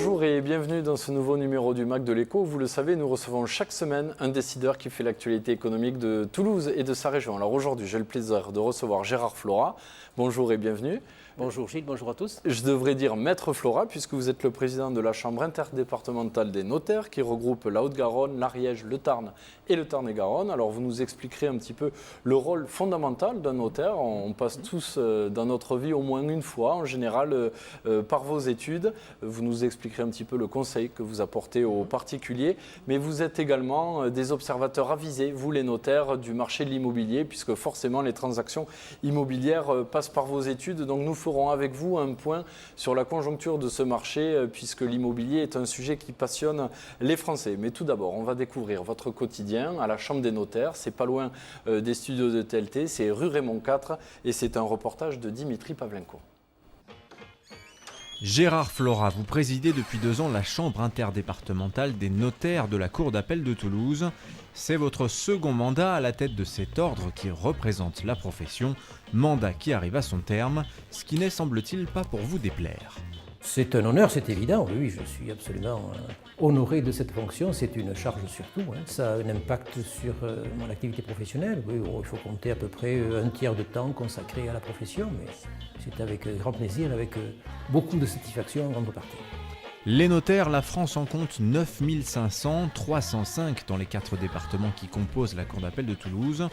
Bonjour et bienvenue dans ce nouveau numéro du MAC de l'Écho. Vous le savez, nous recevons chaque semaine un décideur qui fait l'actualité économique de Toulouse et de sa région. Alors aujourd'hui, j'ai le plaisir de recevoir Gérard Florat. Bonjour et bienvenue. Bonjour Gilles, bonjour à tous. Je devrais dire Maître Florat puisque vous êtes le président de la Chambre interdépartementale des notaires qui regroupe la Haute-Garonne, l'Ariège, le Tarn et le Tarn-et-Garonne. Alors vous nous expliquerez un petit peu le rôle fondamental d'un notaire. On passe tous dans notre vie au moins une fois, en général par vos études. Vous nous expliquerez un petit peu le conseil que vous apportez aux particuliers. Mais vous êtes également des observateurs avisés, vous les notaires, du marché de l'immobilier puisque forcément les transactions immobilières passent par vos études. Donc nous ferons avec vous un point sur la conjoncture de ce marché puisque l'immobilier est un sujet qui passionne les Français. Mais tout d'abord, on va découvrir votre quotidien à la Chambre des notaires. C'est pas loin des studios de TLT, c'est rue Raymond IV et c'est un reportage de Dimitri Pavlenko. Gérard Florat, vous présidez depuis 2 ans la Chambre interdépartementale des notaires de la Cour d'appel de Toulouse. C'est votre second mandat à la tête de cet ordre qui représente la profession, mandat qui arrive à son terme, ce qui n'est semble-t-il pas pour vous déplaire. C'est un honneur, c'est évident, oui, je suis absolument honoré de cette fonction, c'est une charge surtout, ça a un impact sur mon activité professionnelle, oui, il faut compter à peu près un tiers de temps consacré à la profession, mais c'est avec grand plaisir, avec beaucoup de satisfaction en contrepartie. Les notaires, la France en compte 9500, 305 dans les 4 départements qui composent la Cour d'appel de Toulouse.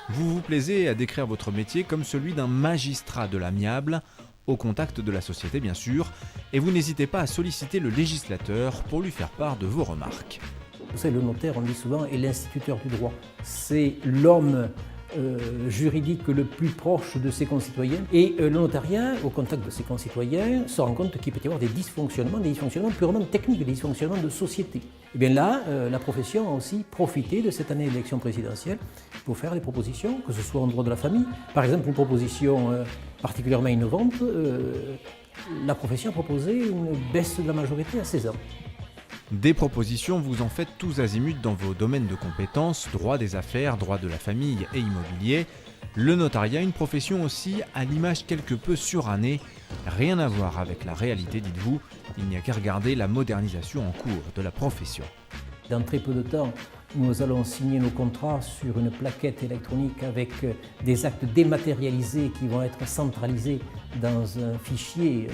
Vous vous plaisez à décrire votre métier comme celui d'un magistrat de l'amiable, au contact de la société bien sûr, et vous n'hésitez pas à solliciter le législateur pour lui faire part de vos remarques. Vous savez, le notaire, on dit souvent, est l'instituteur du droit. C'est l'homme juridique le plus proche de ses concitoyens. Et le notariat, au contact de ses concitoyens, se rend compte qu'il peut y avoir des dysfonctionnements purement techniques, des dysfonctionnements de société. Et bien là, la profession a aussi profité de cette année d'élection présidentielle pour faire des propositions, que ce soit en droit de la famille. Par exemple, une proposition particulièrement innovante, la profession a proposé une baisse de la majorité à 16 ans. Des propositions, vous en faites tous azimuts dans vos domaines de compétences, droit des affaires, droit de la famille et immobilier. Le notariat, une profession aussi à l'image quelque peu surannée. Rien à voir avec la réalité, dites-vous, il n'y a qu'à regarder la modernisation en cours de la profession. Dans très peu de temps, nous allons signer nos contrats sur une plaquette électronique avec des actes dématérialisés qui vont être centralisés dans un fichier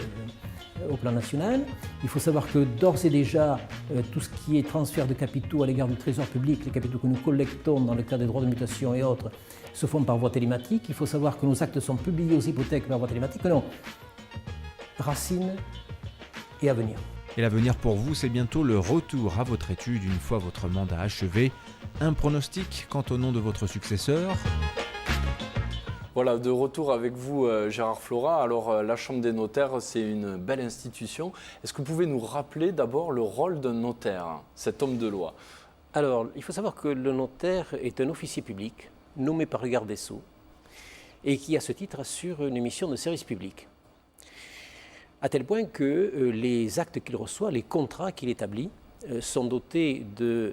au plan national. Il faut savoir que d'ores et déjà, tout ce qui est transfert de capitaux à l'égard du trésor public, les capitaux que nous collectons dans le cadre des droits de mutation et autres, se font par voie télématique. Il faut savoir que nos actes sont publiés aux hypothèques par voie télématique. Non, Racine et Avenir. Et l'avenir pour vous, c'est bientôt le retour à votre étude une fois votre mandat achevé. Un pronostic quant au nom de votre successeur ? Voilà, de retour avec vous Gérard Florat. Alors la Chambre des notaires, c'est une belle institution. Est-ce que vous pouvez nous rappeler d'abord le rôle d'un notaire, cet homme de loi ? Alors, il faut savoir que le notaire est un officier public nommé par le garde des Sceaux et qui, à ce titre, assure une mission de service public. À tel point que les actes qu'il reçoit, les contrats qu'il établit, sont dotés de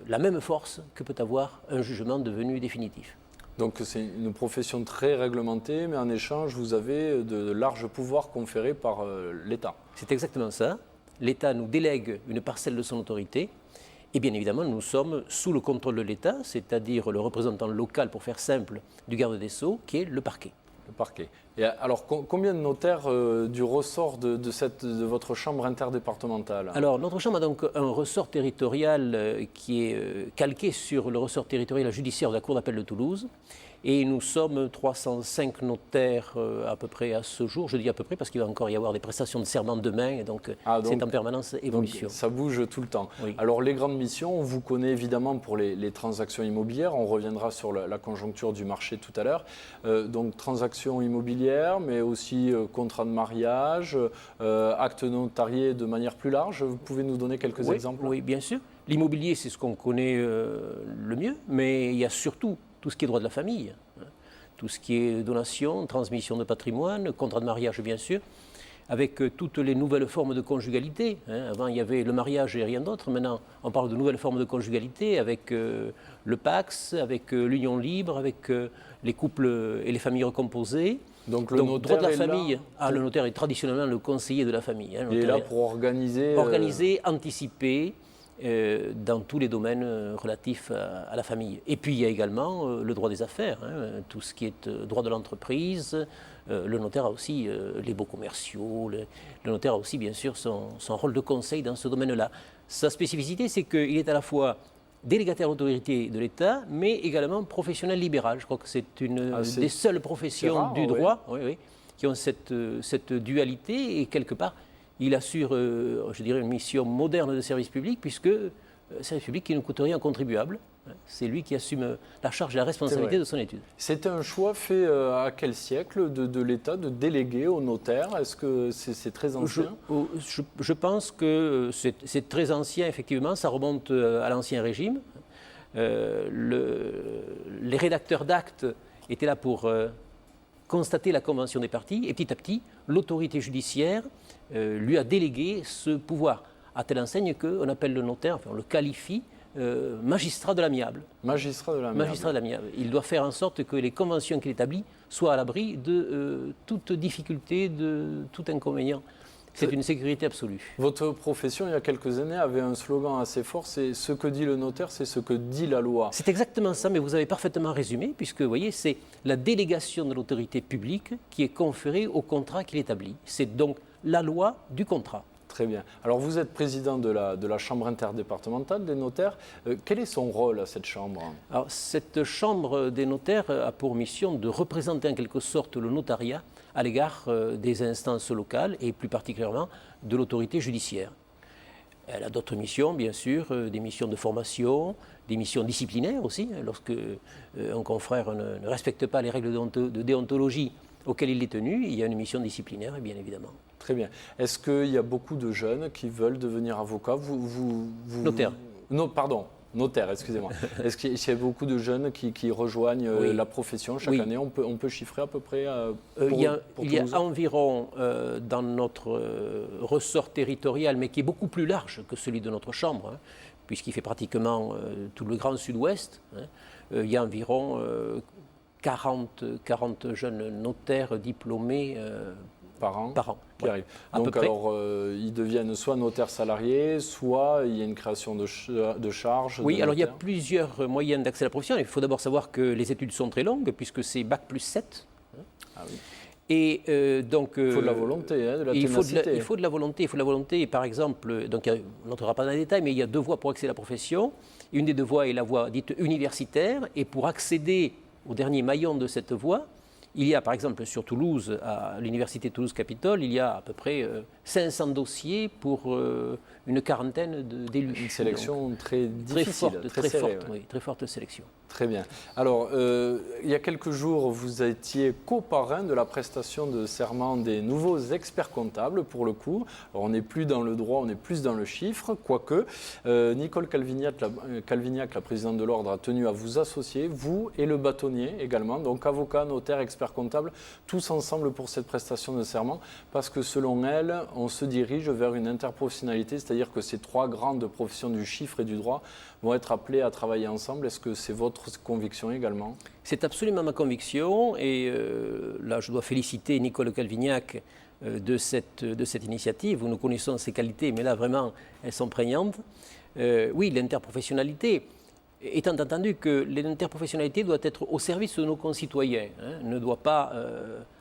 la même force que peut avoir un jugement devenu définitif. Donc c'est une profession très réglementée, mais en échange, vous avez de larges pouvoirs conférés par l'État. C'est exactement ça. L'État nous délègue une parcelle de son autorité. Et bien évidemment, nous sommes sous le contrôle de l'État, c'est-à-dire le représentant local, pour faire simple, du garde des Sceaux, qui est le parquet. Le parquet. Et alors, combien de notaires du ressort de votre chambre interdépartementale ? Alors, notre chambre a donc un ressort territorial qui est calqué sur le ressort territorial judiciaire de la Cour d'appel de Toulouse. Et nous sommes 305 notaires à peu près à ce jour. Je dis à peu près parce qu'il va encore y avoir des prestations de serment demain. Et donc, c'est en permanence évolution. Ça bouge tout le temps. Oui. Alors, les grandes missions, on vous connaît évidemment pour les transactions immobilières. On reviendra sur la conjoncture du marché tout à l'heure. Donc, transactions immobilières, mais aussi contrat de mariage, actes notariés de manière plus large. Vous pouvez nous donner quelques exemples ? Oui, bien sûr. L'immobilier, c'est ce qu'on connaît le mieux. Mais il y a surtout tout ce qui est droit de la famille, tout ce qui est donation, transmission de patrimoine, contrat de mariage bien sûr, avec toutes les nouvelles formes de conjugalité. Avant il y avait le mariage et rien d'autre, maintenant on parle de nouvelles formes de conjugalité avec le PACS, avec l'union libre, avec les couples et les familles recomposées. Donc le Donc, notaire droit de la est là famille. Le notaire est traditionnellement le conseiller de la famille. Il est là pour organiser... Organiser, anticiper dans tous les domaines relatifs à la famille. Et puis il y a également le droit des affaires, tout ce qui est droit de l'entreprise. Le notaire a aussi les baux commerciaux. Le notaire a aussi bien sûr son rôle de conseil dans ce domaine-là. Sa spécificité, c'est qu'il est à la fois délégataire d'autorité de l'État, mais également professionnel libéral. Je crois que c'est une des seules professions rare, du droit qui ont cette dualité, et quelque part, il assure, je dirais, une mission moderne de service public, puisque service public qui ne coûte rien au contribuable. C'est lui qui assume la charge et la responsabilité de son étude. C'était un choix fait à quel siècle de l'État de déléguer au notaire? Est-ce que c'est très ancien? Je pense que c'est très ancien, effectivement. Ça remonte à l'Ancien Régime. Les rédacteurs d'actes étaient là pour constater la convention des parties, et petit à petit, l'autorité judiciaire lui a délégué ce pouvoir, à telle enseigne qu'on appelle le notaire, enfin on le qualifie, magistrat de l'amiable. Magistrat de l'amiable. Magistrat de l'amiable. Il doit faire en sorte que les conventions qu'il établit soient à l'abri de toute difficulté, de tout inconvénient. C'est une sécurité absolue. Votre profession, il y a quelques années, avait un slogan assez fort, c'est « ce que dit le notaire, c'est ce que dit la loi ». C'est exactement ça, mais vous avez parfaitement résumé, puisque vous voyez, c'est la délégation de l'autorité publique qui est conférée au contrat qu'il établit. C'est donc la loi du contrat. Très bien. Alors vous êtes président de la Chambre interdépartementale des notaires. Quel est son rôle à cette Chambre? Alors, cette Chambre des notaires a pour mission de représenter en quelque sorte le notariat à l'égard des instances locales et plus particulièrement de l'autorité judiciaire. Elle a d'autres missions, bien sûr, des missions de formation, des missions disciplinaires aussi. Lorsque un confrère ne respecte pas les règles de déontologie auxquelles il est tenu, il y a une mission disciplinaire, bien évidemment. Très bien. Est-ce qu'il y a beaucoup de jeunes qui veulent devenir avocats? Notaire. Non, pardon, notaire, excusez-moi. Est-ce qu'il y a beaucoup de jeunes qui rejoignent la profession chaque année? On peut chiffrer à peu près il y a environ, dans notre ressort territorial, mais qui est beaucoup plus large que celui de notre Chambre, puisqu'il fait pratiquement tout le Grand Sud-Ouest, il y a environ 40 jeunes notaires diplômés par an qui arrivent. À Donc peu près. alors, ils deviennent soit notaires salariés, soit il y a une création de charges. Oui, alors il y a plusieurs moyens d'accès à la profession. Il faut d'abord savoir que les études sont très longues, puisque c'est Bac plus 7. Ah oui. Et donc, il faut de la volonté, de la ténacité. Il faut de la volonté. Par exemple, donc, on n'entrera pas dans les détails, mais il y a deux voies pour accéder à la profession. Une des deux voies est la voie dite universitaire. Et pour accéder au dernier maillon de cette voie, il y a par exemple sur Toulouse, à l'université Toulouse-Capitole, il y a à peu près 500 dossiers pour une quarantaine d'élus. Une sélection très difficile, très serrée, forte, oui, très forte sélection. Très bien. Alors, il y a quelques jours, vous étiez coparrain de la prestation de serment des nouveaux experts comptables, pour le coup. Alors, on n'est plus dans le droit, on est plus dans le chiffre, quoique. Nicole Calvignac, la présidente de l'Ordre, a tenu à vous associer, vous et le bâtonnier également, donc avocat, notaire, expert comptable, tous ensemble pour cette prestation de serment, parce que selon elle, on se dirige vers une interprofessionnalité, c'est-à-dire que ces trois grandes professions du chiffre et du droit vont être appelées à travailler ensemble. Est-ce que c'est votre conviction également? C'est absolument ma conviction, et là je dois féliciter Nicole Calvignac de cette initiative. Nous connaissons ses qualités, mais là vraiment elles sont prégnantes. Oui, l'interprofessionnalité, étant entendu que l'interprofessionnalité doit être au service de nos concitoyens, ne doit pas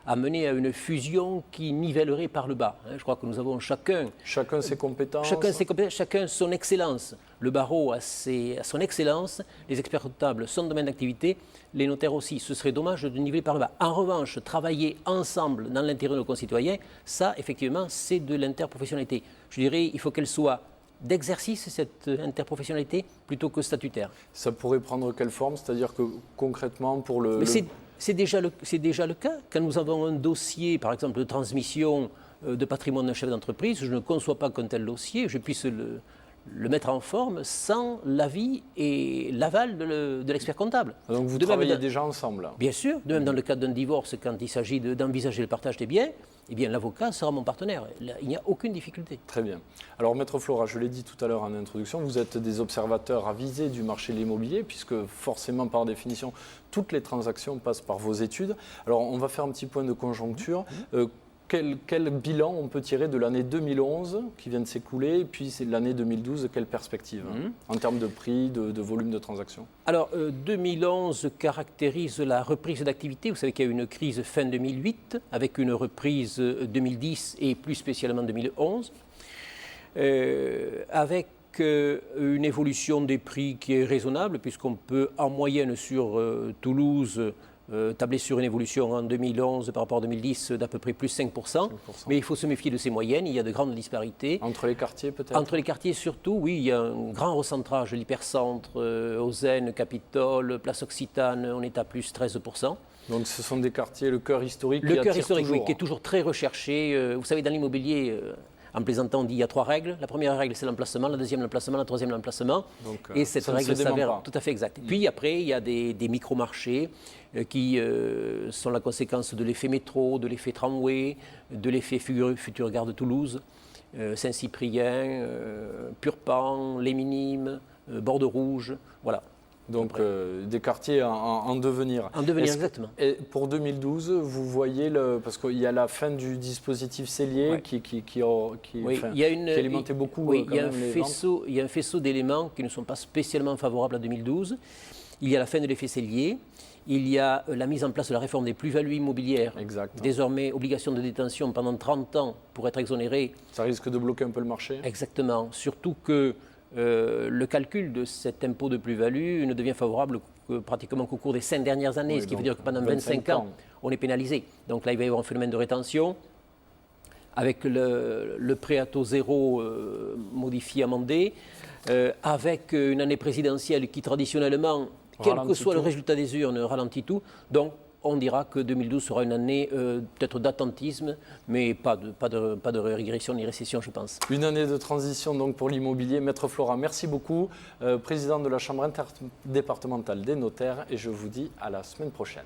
amener à une fusion qui nivellerait par le bas. Je crois que nous avons chacun ses compétences. Chacun son excellence. Le barreau a son excellence, les experts comptables son domaine d'activité, les notaires aussi. Ce serait dommage de niveler par le bas. En revanche, travailler ensemble dans l'intérêt de nos concitoyens, ça, effectivement, c'est de l'interprofessionnalité. Je dirais, il faut qu'elle soit d'exercice, cette interprofessionnalité, plutôt que statutaire. Ça pourrait prendre quelle forme? C'est-à-dire que concrètement, pour le... C'est déjà le cas. Quand nous avons un dossier, par exemple, de transmission de patrimoine d'un chef d'entreprise, je ne conçois pas qu'un tel dossier, je puisse le mettre en forme sans l'avis et l'aval de l'expert comptable. Donc vous De même travaillez dans- déjà ensemble là. Bien sûr, de même dans le cadre d'un divorce, quand il s'agit d'envisager le partage des biens, eh bien l'avocat sera mon partenaire. Là, il n'y a aucune difficulté. Très bien. Alors, Maître Flora, je l'ai dit tout à l'heure en introduction, vous êtes des observateurs avisés du marché de l'immobilier, puisque forcément, par définition, toutes les transactions passent par vos études. Alors, on va faire un petit point de conjoncture. Quel bilan on peut tirer de l'année 2011 qui vient de s'écouler, et puis c'est l'année 2012, quelle perspective en termes de prix, de volume de transactions? Alors, 2011 caractérise la reprise d'activité. Vous savez qu'il y a eu une crise fin 2008, avec une reprise 2010 et plus spécialement 2011, avec une évolution des prix qui est raisonnable, puisqu'on peut en moyenne sur Toulouse tabler sur une évolution en 2011 par rapport à 2010 d'à peu près plus 5%. Mais il faut se méfier de ces moyennes, il y a de grandes disparités. Entre les quartiers peut-être? Entre les quartiers surtout, oui, il y a un grand recentrage, l'hypercentre, Ozène, Capitole, Place Occitane, on est à plus 13%. Donc ce sont des quartiers, le cœur historique Le qui cœur attire historique, oui, toujours. qui est toujours très recherché. Vous savez, dans l'immobilier, en plaisantant, on dit il y a 3 règles. La première règle, c'est l'emplacement, la deuxième, l'emplacement, la troisième, l'emplacement. Donc, Et cette ça ne règle se dément s'avère pas. tout à fait exacte. Puis après, il y a des micro-marchés qui sont la conséquence de l'effet métro, de l'effet tramway, de l'effet future gare de Toulouse, Saint-Cyprien, Purpan, Les Minimes, Bordeaux-Rouge, voilà. Donc des quartiers en devenir. En devenir, Est-ce que- exactement. Et pour 2012, vous voyez, parce qu'il y a la fin du dispositif cellier Ouais. qui Oui, il y a une, qui alimentait beaucoup oui, quand il y a même les ventes. il y a un faisceau d'éléments qui ne sont pas spécialement favorables à 2012. Il y a la fin de l'effet cellier, il y a la mise en place de la réforme des plus-values immobilières. Exact. Désormais, obligation de détention pendant 30 ans pour être exonéré. Ça risque de bloquer un peu le marché. Exactement. Surtout que le calcul de cet impôt de plus-value ne devient favorable pratiquement qu'au cours des 5 dernières années, Oui, ce qui veut donc dire que pendant 25 25 ans, on est pénalisé. Donc là, il va y avoir un phénomène de rétention. Avec le prêt à taux zéro modifié, amendé, avec une année présidentielle qui traditionnellement, quel que Ralentit soit le tout. résultat des urnes, ralentit tout. Donc on dira que 2012 sera une année peut-être d'attentisme, mais pas de régression ni récession, je pense. Une année de transition donc pour l'immobilier. Maître Flora, merci beaucoup, président de la Chambre interdépartementale des notaires, et je vous dis à la semaine prochaine.